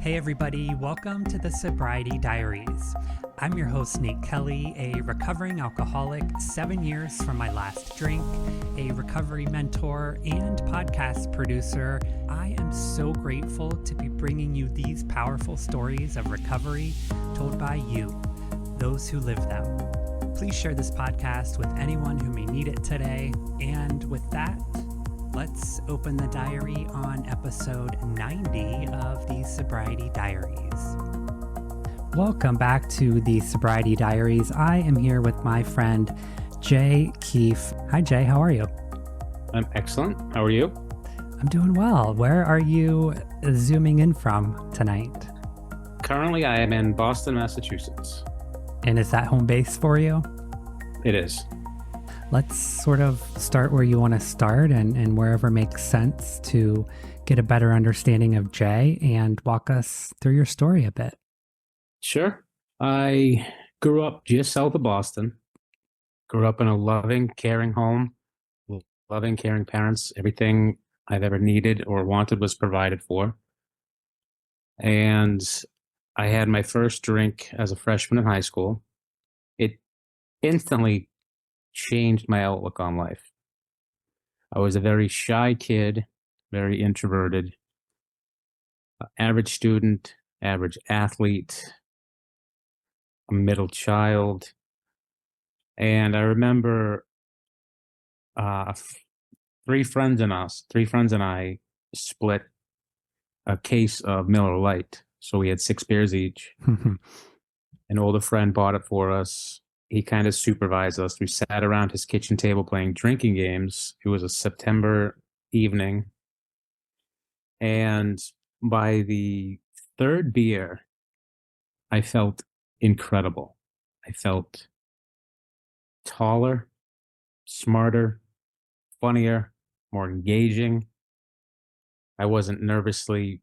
Hey everybody, welcome to the Sobriety Diaries. I'm your host Nate Kelly, a recovering alcoholic, 7 years from my last drink, a recovery mentor, and podcast producer. I am so grateful to be bringing you these powerful stories of recovery told by you, those who live them. Please share this podcast with anyone who may need it today. And with that, let's open the diary on episode 90 of the Sobriety Diaries. Welcome back to the Sobriety Diaries. I am here with my friend, Jay Keefe. Hi, Jay. How are you? I'm excellent. How are you? I'm doing well. Where are you zooming in from tonight? Currently, I am in Boston, Massachusetts. And is that home base for you? It is. Let's sort of start where you want to start and wherever makes sense to get a better understanding of Jay and walk us through your story a bit. Sure. I grew up just south of Boston. Grew up in a loving, caring home, loving, caring parents. Everything I've ever needed or wanted was provided for. And I had my first drink as a freshman in high school. It instantly changed my outlook on life. I was a very shy kid, very introverted, average student, average athlete, a middle child. And I remember three friends and I split a case of Miller Lite. So we had 6 beers each. An older friend bought it for us. He kind of supervised us. We sat around his kitchen table playing drinking games. It was a September evening. And by the third beer, I felt incredible. I felt taller, smarter, funnier, more engaging. I wasn't nervously,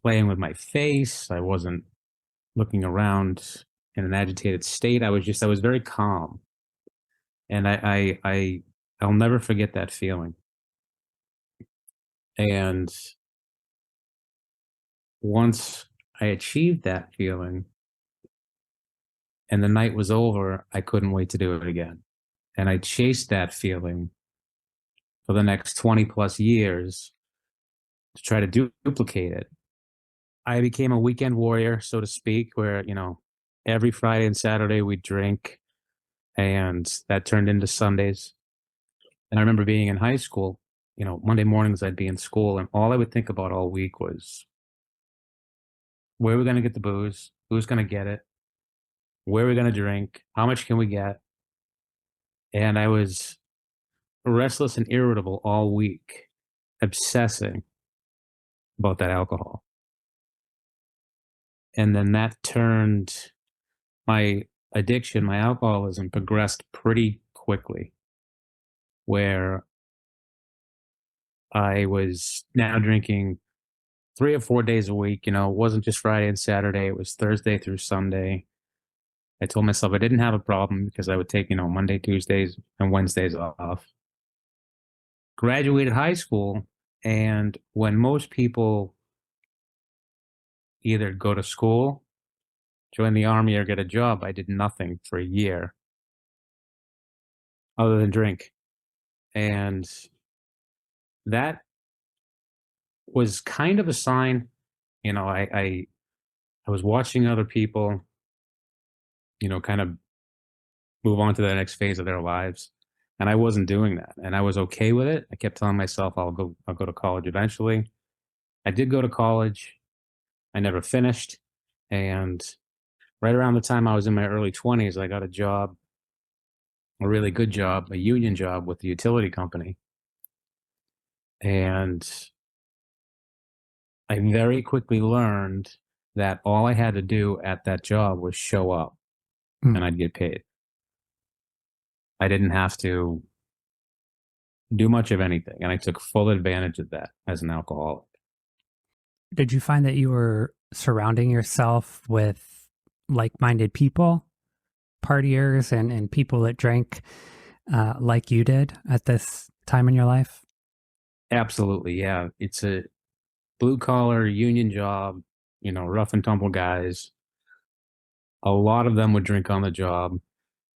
playing with my face. I wasn't looking around in an agitated state. I was very calm. And I'll never forget that feeling. And once I achieved that feeling and the night was over, I couldn't wait to do it again. And I chased that feeling for the next 20 plus years to try to duplicate it. I became a weekend warrior, so to speak, where, every Friday and Saturday we'd drink, and that turned into Sundays. And I remember being in high school, Monday mornings I'd be in school, and all I would think about all week was where are we going to get the booze? Who's going to get it? Where are we going to drink? How much can we get? And I was restless and irritable all week, obsessing about that alcohol. And then that turned my addiction, my alcoholism progressed pretty quickly, where I was now drinking 3 or 4 days a week. It wasn't just Friday and Saturday. It was Thursday through Sunday. I told myself I didn't have a problem because I would take, Monday, Tuesdays, and Wednesdays off. Graduated high school, and when most people either go to school, join the army, or get a job, I did nothing for a year other than drink. And that was kind of a sign. I was watching other people, kind of move on to the next phase of their lives. And I wasn't doing that. And I was okay with it. I kept telling myself I'll go to college eventually. I did go to college. I never finished. And right around the time I was in my early 20s, I got a job, a really good job, a union job with the utility company. And I very quickly learned that all I had to do at that job was show up and I'd get paid. I didn't have to do much of anything. And I took full advantage of that as an alcoholic. Did you find that you were surrounding yourself with like-minded people, partiers, and people that drank like you did at this time in your life? Absolutely, yeah. blue collar union job, rough and tumble guys. A lot of them would drink on the job,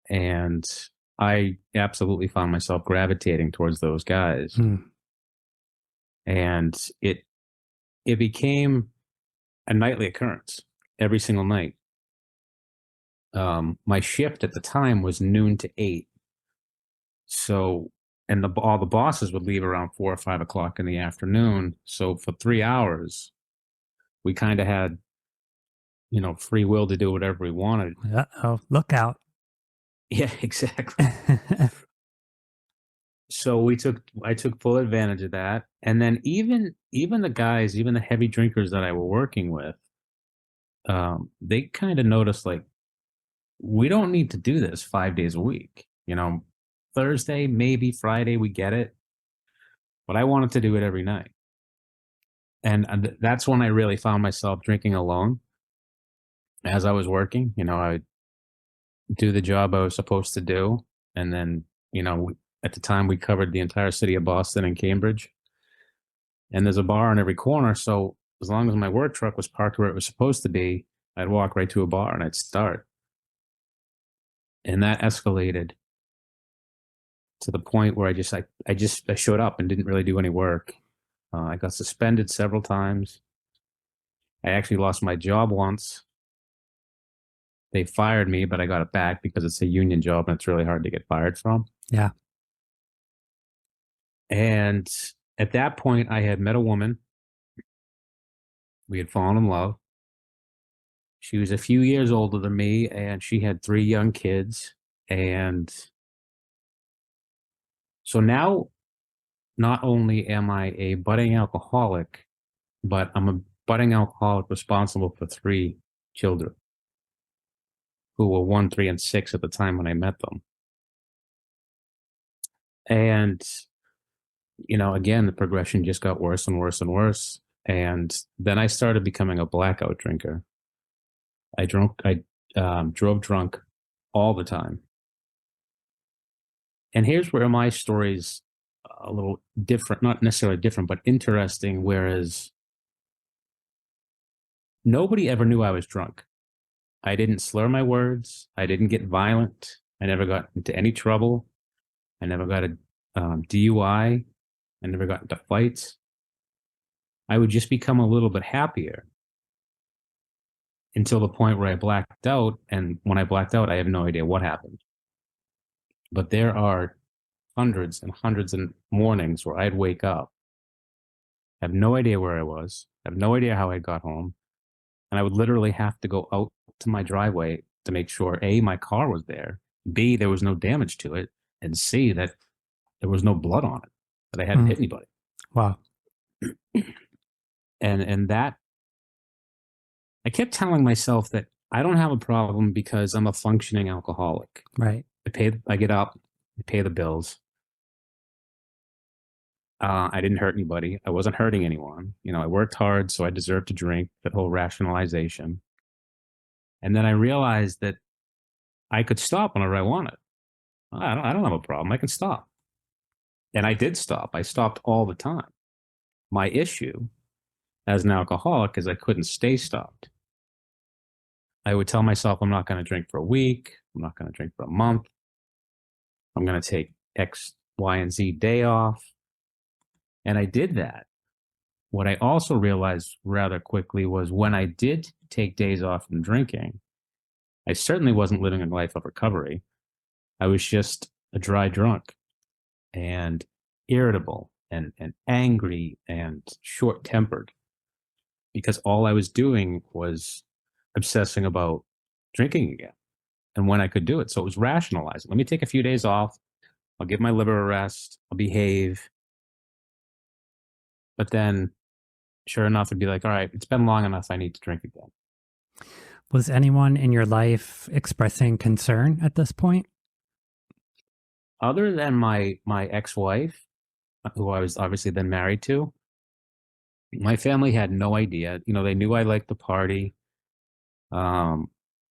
and I absolutely found myself gravitating towards those guys. And it became a nightly occurrence every single night. My shift at the time was noon to 8. So, and all the bosses would leave around 4 or 5 o'clock in the afternoon. So for 3 hours, we kind of had, free will to do whatever we wanted. Uh-oh, look out. Yeah, exactly. So I took full advantage of that. And then even the guys, even the heavy drinkers that I were working with, they kind of noticed, like, we don't need to do this 5 days a week. Thursday, maybe Friday, we get it. But I wanted to do it every night. And that's when I really found myself drinking alone as I was working. I would do the job I was supposed to do. And then, at the time, we covered the entire city of Boston and Cambridge. And there's a bar on every corner. So as long as my work truck was parked where it was supposed to be, I'd walk right to a bar and I'd start. And that escalated to the point where I showed up and didn't really do any work. I got suspended several times. I actually lost my job once. They fired me, but I got it back because it's a union job and it's really hard to get fired from. Yeah. And at that point, I had met a woman. We had fallen in love. She was a few years older than me, and she had 3 young kids. And so now, not only am I a budding alcoholic, but I'm a budding alcoholic responsible for 3 children who were 1, 3, and 6 at the time when I met them. And, again, the progression just got worse and worse and worse. And then I started becoming a blackout drinker. I drove drunk all the time. And here's where my story's a little different, not necessarily different, but interesting, whereas nobody ever knew I was drunk. I didn't slur my words. I didn't get violent. I never got into any trouble. I never got a DUI. I never got into fights. I would just become a little bit happier until the point where I blacked out. And when I blacked out, I have no idea what happened. But there are hundreds and hundreds of mornings where I'd wake up, have no idea where I was, have no idea how I got home. And I would literally have to go out to my driveway to make sure, A, my car was there, B, there was no damage to it, and C, that there was no blood on it, that I hadn't hit anybody. Wow. And that, I kept telling myself that I don't have a problem because I'm a functioning alcoholic. Right. I get up, I pay the bills. I didn't hurt anybody. I wasn't hurting anyone. I worked hard, so I deserved to drink, that whole rationalization. And then I realized that I could stop whenever I wanted. I don't have a problem. I can stop. And I did stop. I stopped all the time. My issue as an alcoholic is I couldn't stay stopped. I would tell myself I'm not going to drink for a week. I'm not going to drink for a month. I'm going to take X, Y, and Z day off. And I did that. What I also realized rather quickly was when I did take days off from drinking, I certainly wasn't living a life of recovery. I was just a dry drunk and irritable and angry and short-tempered because all I was doing was obsessing about drinking again and when I could do it. So it was rationalizing. Let me take a few days off. I'll give my liver a rest. I'll behave. But then, sure enough, it'd be like, all right, it's been long enough. I need to drink again. Was anyone in your life expressing concern at this point? Other than my ex-wife, who I was obviously then married to, my family had no idea. They knew I liked the party. I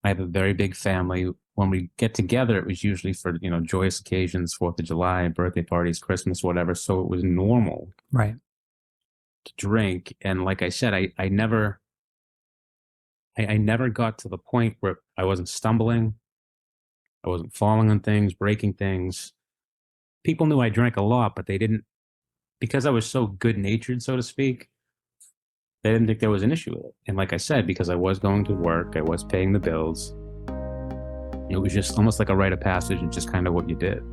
have a very big family. When we get together, it was usually for, joyous occasions, 4th of July, birthday parties, Christmas, whatever. So it was normal. Right. to drink. And like I said, I never got to the point where I wasn't stumbling. I wasn't falling on things, breaking things. People knew I drank a lot, but they didn't, because I was so good natured, so to speak, they didn't think there was an issue with it. And like I said, because I was going to work, I was paying the bills. It was just almost like a rite of passage and just kind of what you did.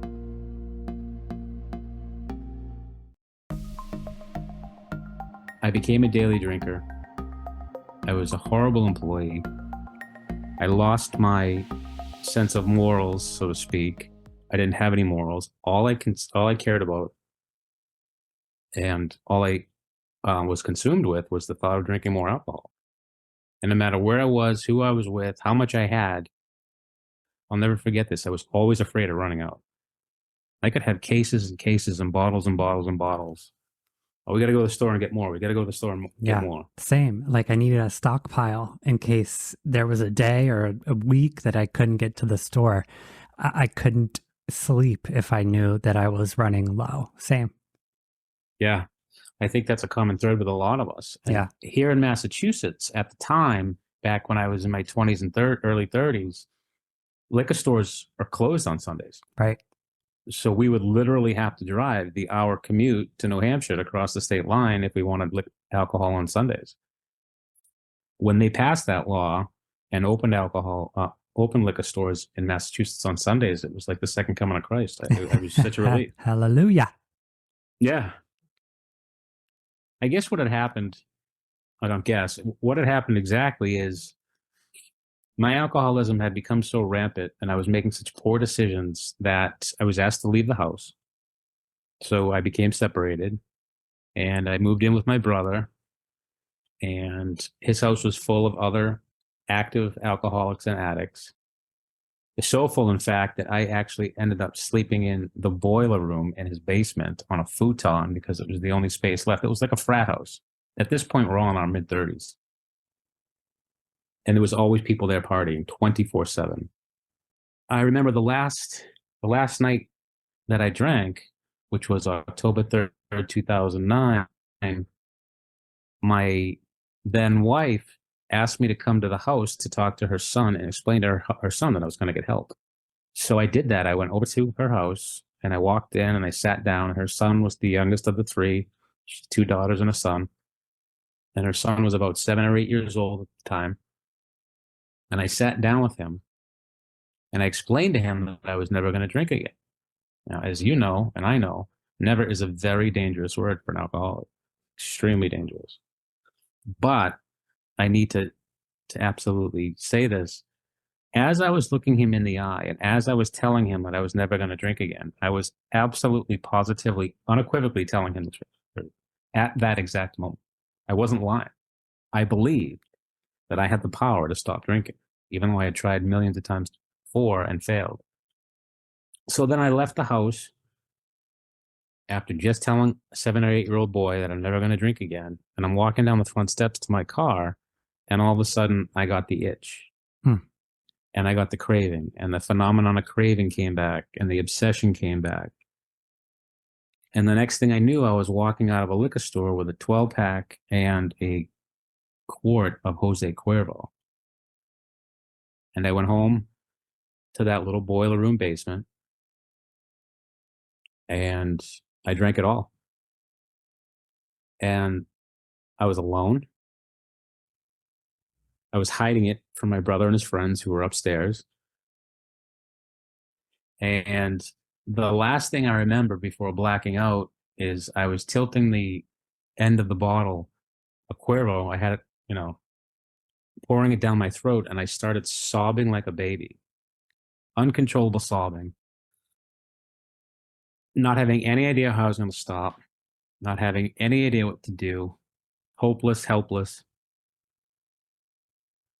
I became a daily drinker. I was a horrible employee. I lost my sense of morals, so to speak. I didn't have any morals. All I cared about, and all I was consumed with, was the thought of drinking more alcohol. And no matter where I was, who I was with, how much I had, I'll never forget this. I was always afraid of running out. I could have cases and cases and bottles and bottles and bottles. Oh, we got to go to the store and get more. We got to go to the store and get more. Same. Like I needed a stockpile in case there was a day or a week that I couldn't get to the store. I couldn't sleep if I knew that I was running low. Same. Yeah. I think that's a common thread with a lot of us. And yeah. Here in Massachusetts, at the time, back when I was in my 20s and early 30s, liquor stores are closed on Sundays. Right. So we would literally have to drive the hour commute to New Hampshire to cross the state line if we wanted alcohol on Sundays. When they passed that law and opened liquor stores in Massachusetts on Sundays, it was like the second coming of Christ. It was such a relief. Hallelujah. Yeah. I guess what had happened, what had happened exactly is my alcoholism had become so rampant and I was making such poor decisions that I was asked to leave the house. So I became separated and I moved in with my brother, and his house was full of other active alcoholics and addicts. It's so full, in fact, that I actually ended up sleeping in the boiler room in his basement on a futon because it was the only space left. It was like a frat house. At this point, we're all in our mid-30s. And there was always people there partying 24/7. I remember the last night that I drank, which was October 3rd, 2009, my then wife asked me to come to the house to talk to her son and explain to her son that I was going to get help. So I did that. I went over to her house and I walked in and I sat down. Her son was the youngest of the three. She had 2 daughters and a son. And her son was about 7 or 8 years old at the time. And I sat down with him and I explained to him that I was never going to drink again. Now, as you know, and I know, never is a very dangerous word for an alcoholic. Extremely dangerous. But I need to absolutely say this. As I was looking him in the eye and as I was telling him that I was never going to drink again, I was absolutely, positively, unequivocally telling him the truth at that exact moment. I wasn't lying. I believed that I had the power to stop drinking, even though I had tried millions of times before and failed. So then I left the house after just telling a 7 or 8 year old boy that I'm never going to drink again. And I'm walking down the front steps to my car, and all of a sudden I got the itch. And I got the craving, and the phenomenon of craving came back, and the obsession came back. And the next thing I knew, I was walking out of a liquor store with a 12-pack and a quart of Jose Cuervo. And I went home to that little boiler room basement, and I drank it all. And I was alone. I was hiding it from my brother and his friends who were upstairs. And the last thing I remember before blacking out is I was tilting the end of the bottle of Cuervo. I had it, pouring it down my throat, and I started sobbing like a baby. Uncontrollable sobbing. Not having any idea how I was going to stop. Not having any idea what to do. Hopeless, helpless.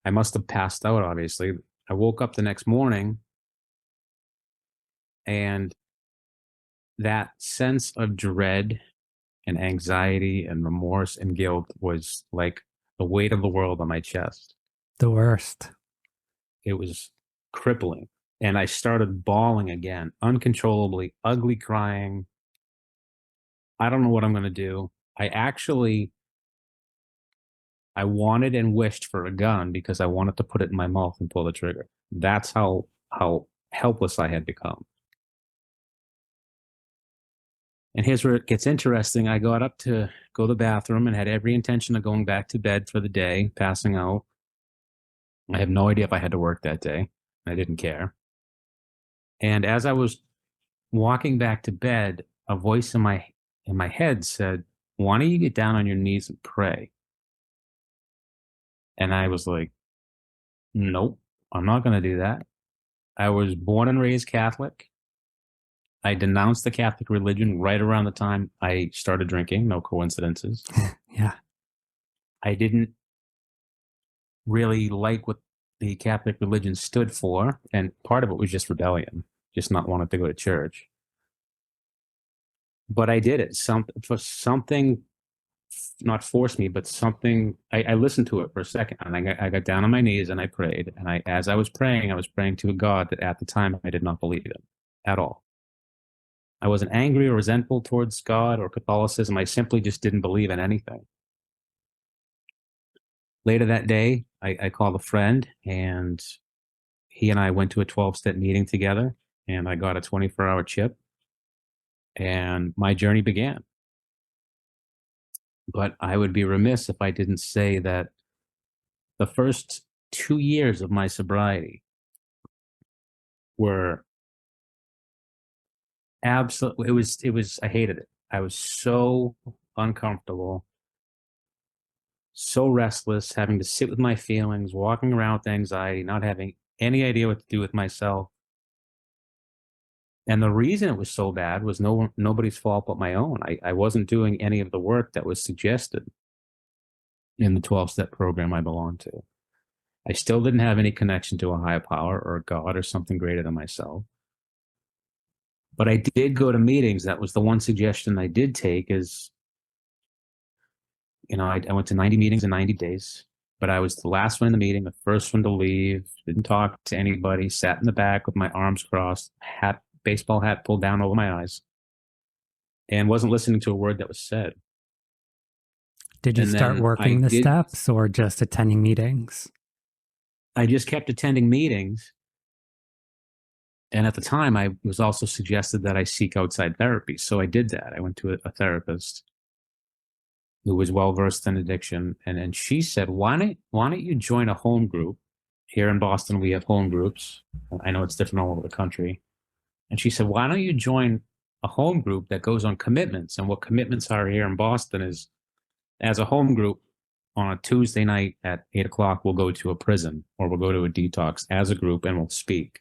I must have passed out, obviously. I woke up the next morning, and that sense of dread and anxiety and remorse and guilt was like the weight of the world on my chest. The worst. It was crippling. And I started bawling again, uncontrollably, ugly crying. I don't know what I'm going to do. I actually I wanted and wished for a gun because I wanted to put it in my mouth and pull the trigger. That's how helpless I had become. And here's where it gets interesting. I got up to go to the bathroom and had every intention of going back to bed for the day, passing out. I have no idea if I had to work that day. I didn't care. And as I was walking back to bed, a voice in my head said, "Why don't you get down on your knees and pray?" And I was like, "Nope, I'm not going to do that." I was born and raised Catholic. I denounced the Catholic religion right around the time I started drinking. No coincidences. Yeah. I didn't really like what the Catholic religion stood for, and part of it was just rebellion, just not wanting to go to church. But I did it. For something, not forced me, but something. I listened to it for a second, and I got down on my knees and I prayed. And as I was praying to a God that at the time I did not believe in at all. I wasn't angry or resentful towards God or Catholicism. I simply just didn't believe in anything. Later that day, I called a friend, and he and I went to a 12-step meeting together, and I got a 24-hour chip, and my journey began. But I would be remiss if I didn't say that the first 2 years of my sobriety were absolutely, I hated it. I was so uncomfortable, so restless, having to sit with my feelings, walking around with anxiety, not having any idea what to do with myself. And the reason it was so bad was nobody's fault but my own. I wasn't doing any of the work that was suggested in the 12-step program I belonged to. I still didn't have any connection to a higher power or a God or something greater than myself. But I did go to meetings. That was the one suggestion I did take is, I went to 90 meetings in 90 days, but I was the last one in the meeting, the first one to leave, didn't talk to anybody, sat in the back with my arms crossed, baseball hat pulled down over my eyes, and wasn't listening to a word that was said. Did you start working the steps or just attending meetings? I just kept attending meetings. And at the time, I was also suggested that I seek outside therapy. So I did that. I went to a therapist who was well-versed in addiction. And she said, why don't you join a home group? Here in Boston, we have home groups. I know it's different all over the country. And she said, why don't you join a home group that goes on commitments? And what commitments are here in Boston is, as a home group, on a Tuesday night at 8 o'clock, we'll go to a prison or we'll go to a detox as a group and we'll speak.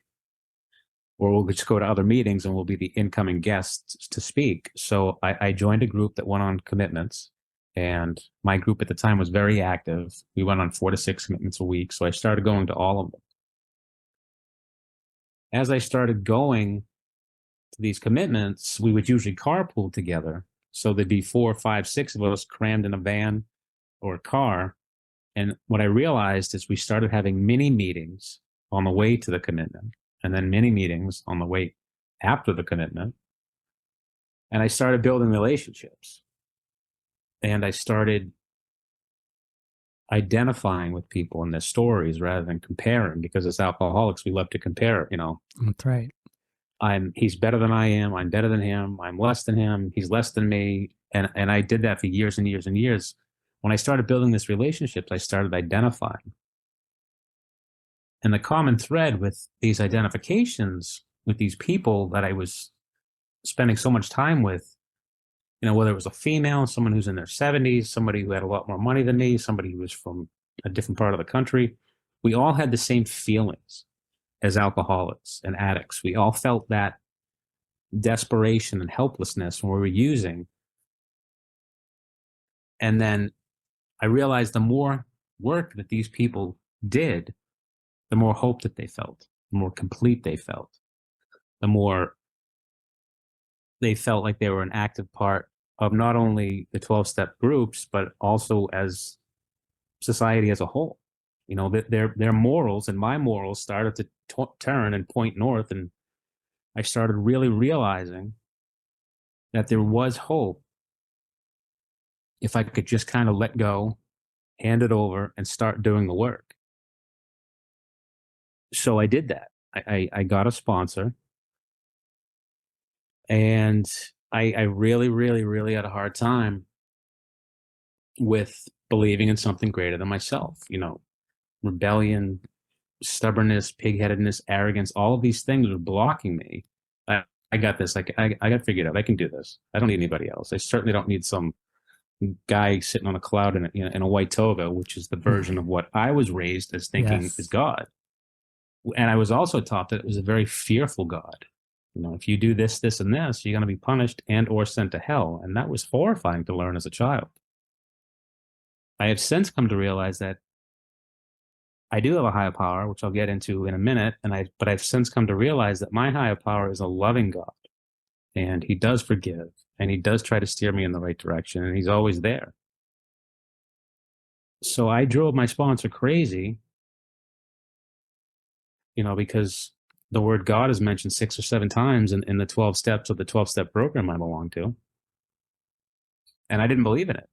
Or we'll just go to other meetings and we'll be the incoming guests to speak. So I joined a group that went on commitments. And my group at the time was very active. We went on 4 to 6 commitments a week. So I started going to all of them. As I started going to these commitments, we would usually carpool together. So there'd be 4, 5, 6 of us crammed in a van or a car. And what I realized is we started having mini meetings on the way to the commitment, and then mini meetings on the way after the commitment. And I started building relationships. And I started identifying with people and their stories rather than comparing, because as alcoholics, we love to compare, That's right. He's better than I am. I'm better than him. I'm less than him. He's less than me. And I did that for years and years and years. When I started building this relationships, I started identifying. And the common thread with these identifications with these people that I was spending so much time with, whether it was a female, someone who's in their 70s, somebody who had a lot more money than me, somebody who was from a different part of the country, we all had the same feelings as alcoholics and addicts. We all felt that desperation and helplessness when we were using. And then I realized the more work that these people did, the more hope that they felt, the more complete they felt, the more they felt like they were an active part of not only the 12-step groups, but also as society as a whole. Their morals and my morals started to turn and point north. And I started really realizing that there was hope if I could just kind of let go, hand it over, and start doing the work. So I did that. I got a sponsor, and I really, really, really had a hard time with believing in something greater than myself. Rebellion, stubbornness, pigheadedness, arrogance, all of these things were blocking me. I got this. I got figured out. I can do this. I don't need anybody else. I certainly don't need some guy sitting on a cloud in a white toga, which is the version of what I was raised as thinking Yes. is God. And I was also taught that it was a very fearful God. If you do this, this, and this, you're going to be punished and or sent to hell. And that was horrifying to learn as a child. I have since come to realize that I do have a higher power, which I'll get into in a minute. But I've since come to realize that my higher power is a loving God, and he does forgive, and he does try to steer me in the right direction, and he's always there. So I drove my sponsor crazy, because the word God is mentioned 6 or 7 times in the 12 steps of the 12-step program I belong to. And I didn't believe in it.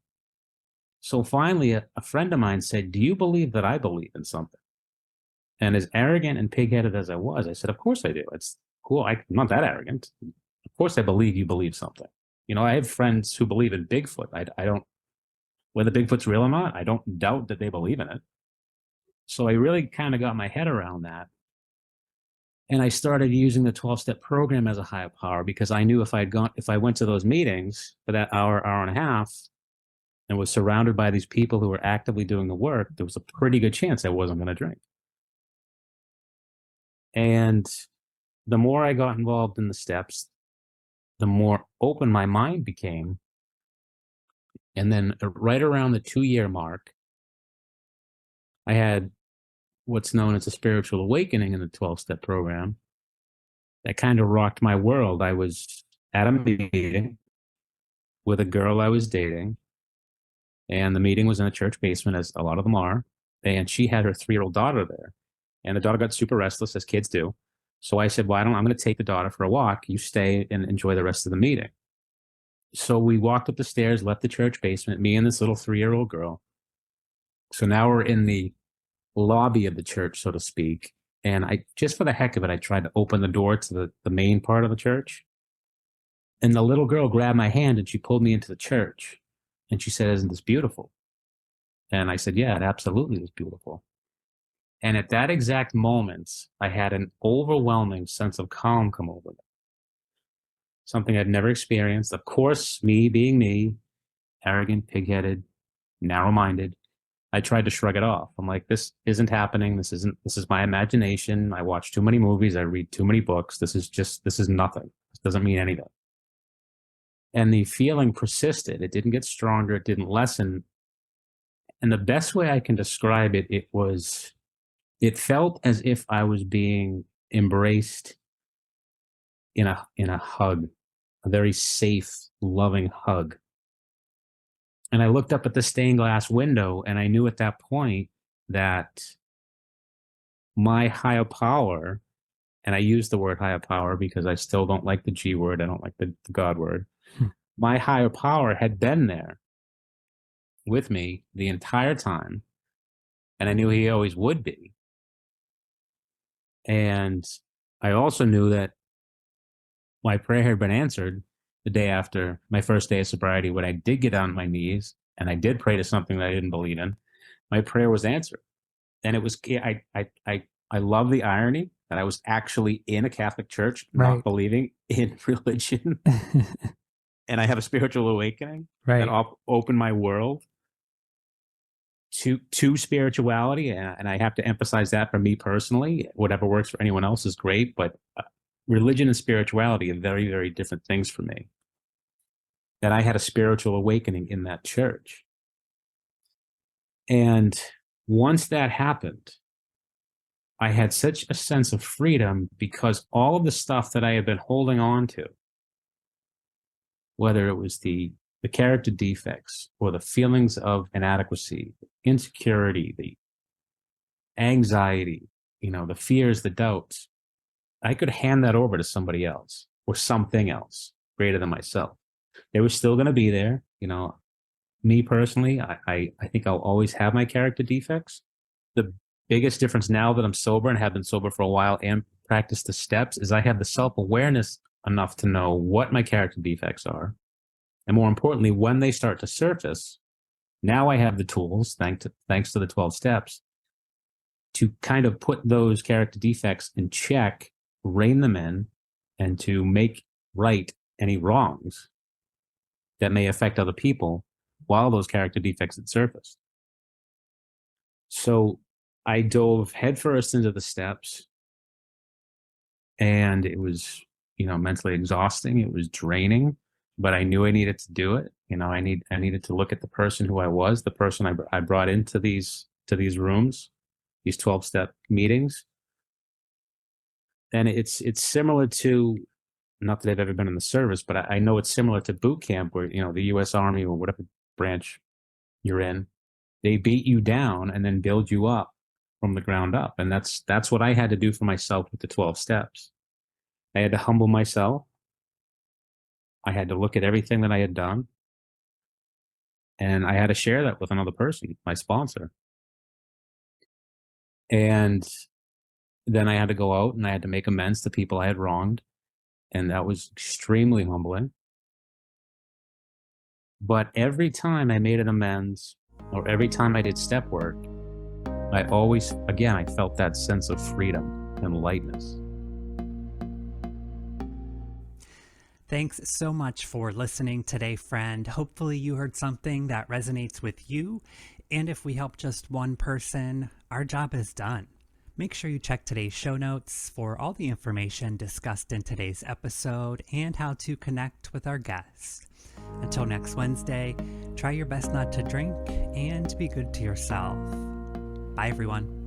So finally, a friend of mine said, "Do you believe that I believe in something?" And as arrogant and pig-headed as I was, I said, "Of course I do. It's cool. I'm not that arrogant. Of course I believe you believe something." I have friends who believe in Bigfoot. I don't, whether Bigfoot's real or not, I don't doubt that they believe in it. So I really kind of got my head around that. And I started using the 12-step program as a higher power, because I knew if I went to those meetings for that hour and a half, and was surrounded by these people who were actively doing the work, there was a pretty good chance I wasn't going to drink. And the more I got involved in the steps, the more open my mind became. And then right around the 2-year mark, I had what's known as a spiritual awakening in the 12-step program that kind of rocked my world. I was at a meeting with a girl I was dating, and the meeting was in a church basement, as a lot of them are, and she had her 3-year-old daughter there, and the daughter got super restless, as kids do. So I said, "Well, I'm going to take the daughter for a walk. You stay and enjoy the rest of the meeting." So we walked up the stairs, left the church basement, me and this little 3-year-old girl. So now we're in the lobby of the church, so to speak. And I, just for the heck of it, I tried to open the door to the main part of the church. And the little girl grabbed my hand and she pulled me into the church. And she said, "Isn't this beautiful?" And I said, "Yeah, it absolutely is beautiful." And at that exact moment, I had an overwhelming sense of calm come over me. Something I'd never experienced. Of course, me being me, arrogant, pig-headed, narrow-minded, I tried to shrug it off. I'm like, this isn't happening. This is my imagination. I watch too many movies. I read too many books. This is nothing. This doesn't mean anything. And the feeling persisted. It didn't get stronger. It didn't lessen. And the best way I can describe it, it felt as if I was being embraced in a hug, a very safe, loving hug. And I looked up at the stained glass window, and I knew at that point that my higher power, and I use the word higher power because I still don't like the G word. I don't like the God word. My higher power had been there with me the entire time, and I knew he always would be. And I also knew that my prayer had been answered the day after my first day of sobriety, when I did get on my knees and I did pray to something that I didn't believe in. My prayer was answered. And it was, I love the irony that I was actually in a Catholic church, not believing in religion. And I have a spiritual awakening that opened my world to spirituality. And I have to emphasize that for me personally. Whatever works for anyone else is great, but religion and spirituality are very, very different things for me. That I had a spiritual awakening in that church. And once that happened, I had such a sense of freedom, because all of the stuff that I had been holding on to, whether it was the character defects or the feelings of inadequacy, insecurity, the anxiety, the fears, the doubts, I could hand that over to somebody else or something else greater than myself. They were still going to be there. me personally, I think I'll always have my character defects. The biggest difference now that I'm sober and have been sober for a while and practice the steps is I have the self-awareness enough to know what my character defects are. And more importantly, when they start to surface, now I have the tools, thanks to the 12 steps, to kind of put those character defects in check, rein them in, and to make right any wrongs that may affect other people while those character defects had surfaced. So I dove headfirst into the steps, and it was, mentally exhausting. It was draining, but I knew I needed to do it. I needed to look at the person who I was, the person I brought into these rooms, these 12-step meetings. And it's similar to, not that I've ever been in the service, but I know it's similar to boot camp where, the U.S. Army or whatever branch you're in, they beat you down and then build you up from the ground up. And that's what I had to do for myself with the 12 steps. I had to humble myself. I had to look at everything that I had done. And I had to share that with another person, my sponsor. And then I had to go out and I had to make amends to people I had wronged. And that was extremely humbling. But every time I made an amends or every time I did step work, I felt that sense of freedom and lightness. Thanks so much for listening today, friend. Hopefully you heard something that resonates with you. And if we help just one person, our job is done. Make sure you check today's show notes for all the information discussed in today's episode and how to connect with our guests. Until next Wednesday, try your best not to drink and be good to yourself. Bye, everyone.